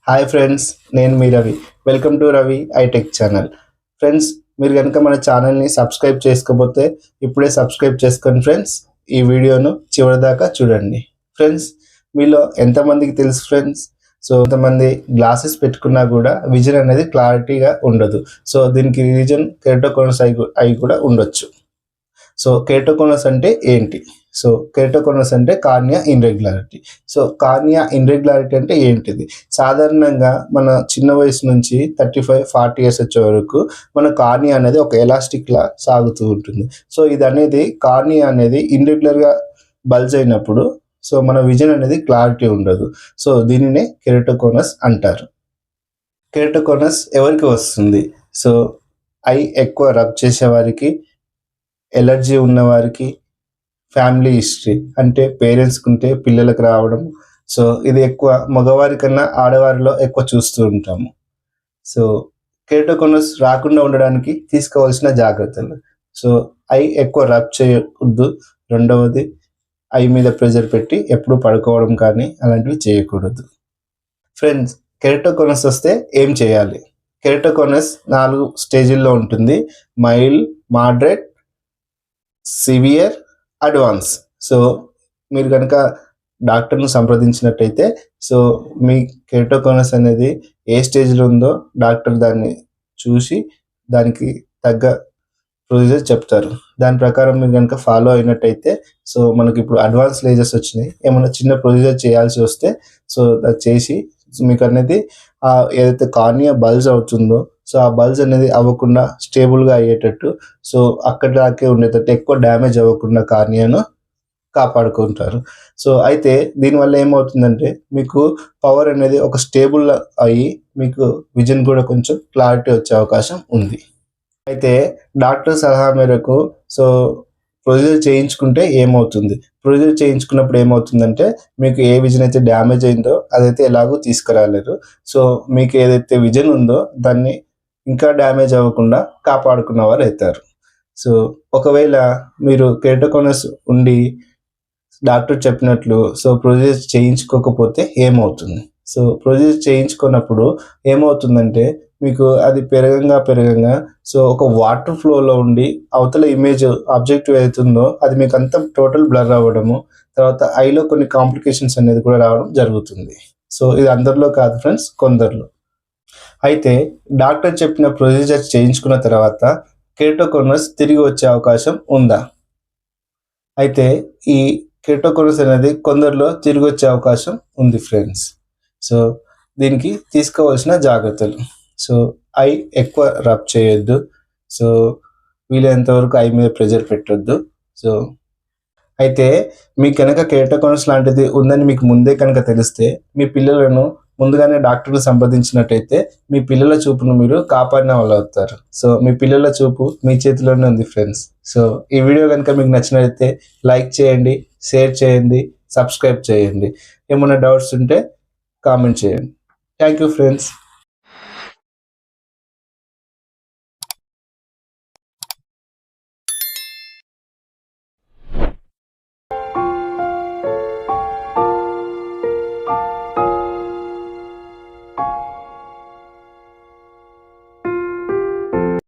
Hi friends, నేను మీ Ravi. Welcome to Ravi iTech channel. Friends, మీరు కనుక మన ఛానల్ని సబ్స్క్రైబ్ చేసుకోకపోతే ఇప్పుడే సబ్స్క్రైబ్ చేసుకోండి ఫ్రెండ్స్. ఈ వీడియోను చివరిదాకా చూడండి. ఫ్రెండ్స్, మీలో ఎంతమందికి తెలుసు ఫ్రెండ్స్, సో కొంతమంది గ్లాసెస్ పెట్టుకున్నా కూడా విజన్ అనేది క్లారిటీగా ఉండదు. సో దీనికి రీజన్ కెరటోకోనస్ అయి కూడా ఉండొచ్చు. సో కెరటోకోనస్ అంటే ఏంటి? సో కెరటోకోనస్ అంటే కార్నియా ఇన్రెగ్యులారిటీ. సో కార్నియా ఇన్రెగ్యులారిటీ అంటే ఏంటిది? సాధారణంగా మన చిన్న వయసు నుంచి 35-40 ఇయర్స్ వచ్చే వరకు మన కార్నియా అనేది ఒక ఎలాస్టిక్ లా సాగుతూ ఉంటుంది. సో ఇది అనేది కార్నియా అనేది ఇన్రెగ్యులర్గా బల్జ్ అయినప్పుడు సో మన విజన్ అనేది క్లారిటీ ఉండదు. సో దీనినే కెరటోకోనస్ అంటారు. కెరటోకోనస్ ఎవరికి వస్తుంది? సో ఐ ఎక్కువ రబ్ చేసే వారికి, ఎలర్జీ ఉన్నవారికి, ఫ్యామిలీ హిస్టరీ అంటే పేరెంట్స్కి ఉంటే పిల్లలకు రావడం. సో ఇది ఎక్కువ మగవారి కన్నా ఆడవారిలో ఎక్కువ చూస్తూ ఉంటాము. సో కెరటోకోనస్ రాకుండా ఉండడానికి తీసుకోవాల్సిన జాగ్రత్తలు. సో ఐ ఎక్కువ రబ్ చేయకూడదు. రెండవది, ఐ మీద ప్రెజర్ పెట్టి ఎప్పుడు పడుకోవడం కానీ అలాంటివి చేయకూడదు. ఫ్రెండ్స్, కెరటోకోనస్ వస్తే ఏం చేయాలి? కెరటోకోనస్ 4 స్టేజ్ల్లో ఉంటుంది: mild, moderate, severe, advance. So మీరు కనుక డాక్టర్ను సంప్రదించినట్టయితే సో మీ కెరటోకోనస్ అనేది ఏ స్టేజ్లో ఉందో డాక్టర్ దాన్ని చూసి దానికి తగ్గ ప్రొసీజర్ చెప్తారు. దాని ప్రకారం మీరు కనుక ఫాలో అయినట్టయితే సో మనకి ఇప్పుడు అడ్వాన్స్ స్టేజెస్ వచ్చినాయి. ఏమైనా చిన్న ప్రొసీజర్ చేయాల్సి వస్తే సో అది చేసి మీకు అనేది ఏదైతే కార్నియా బల్జ్ అవుతుందో సో ఆ బల్జ్ అనేది అవ్వకుండా స్టేబుల్గా అయ్యేటట్టు, సో అక్కడి దాకే ఉండేటట్టు, ఎక్కువ డ్యామేజ్ అవ్వకుండా కార్నియాను కాపాడుకుంటారు. సో అయితే దీనివల్ల ఏమవుతుందంటే మీకు పవర్ అనేది ఒక స్టేబుల్ అయ్యి మీకు విజన్ కూడా కొంచెం క్లారిటీ వచ్చే అవకాశం ఉంది. అయితే డాక్టర్ సలహా మేరకు సో ప్రొసీజర్ చేయించుకుంటే ఏమవుతుంది? ప్రొసీజర్ చేయించుకున్నప్పుడు ఏమవుతుందంటే మీకు ఏ విజన్ అయితే డ్యామేజ్ అయిందో అదైతే ఎలాగో తీసుకురాలేరు. సో మీకు ఏదైతే విజన్ ఉందో దాన్ని ఇంకా డ్యామేజ్ అవ్వకుండా కాపాడుకున్న వారు అవుతారు. సో ఒకవేళ మీరు కెరటోకోనస్ ఉండి డాక్టర్ చెప్పినట్లు సో ప్రొసీజర్ చేయించుకోకపోతే ఏమవుతుంది? సో ప్రొసీజర్ చేయించుకున్నప్పుడు ఏమవుతుందంటే మీకు అది పెరగంగా సో ఒక వాటర్ ఫ్లోలో ఉండి అవతల ఇమేజ్ ఆబ్జెక్టివ్ అవుతుందో అది మీకు అంతా టోటల్ బ్లర్ అవ్వడము, తర్వాత ఐలో కొన్ని కాంప్లికేషన్స్ అనేది కూడా రావడం జరుగుతుంది. సో ఇది అందరిలో కాదు ఫ్రెండ్స్, కొందరిలో. అయితే డాక్టర్ చెప్పిన ప్రొసీజర్ చేయించుకున్న తర్వాత కెరటోకోనస్ తిరిగి వచ్చే అవకాశం ఉందా? అయితే ఈ కెరటోకోనస్ అనేది కొందరిలో తిరిగి వచ్చే అవకాశం ఉంది ఫ్రెండ్స్. సో దీనికి తీసుకోవాల్సిన జాగ్రత్తలు. సో ఐ ఎక్కువ రబ్ చేయొద్దు. సో వీలైనంత వరకు ఐ మీద ప్రెజర్ పెట్టొద్దు. సో అయితే మీకు కనుక కెరటోకోనస్ లాంటిది ఉందని మీకు ముందే కనుక తెలిస్తే మీ పిల్లలను ముందుగానే డాక్టర్ని సంప్రదించినట్టయితే మీ పిల్లల చూపును మీరు కాపాడిన వాళ్ళు అవుతారు. సో మీ పిల్లల చూపు మీ చేతిలోనే ఉంది ఫ్రెండ్స్. సో ఈ వీడియో కనుక మీకు నచ్చినట్లయితే లైక్ చేయండి, షేర్ చేయండి, సబ్స్క్రైబ్ చేయండి. ఏమైనా డౌట్స్ ఉంటే కామెంట్ చేయండి. Thank you friends.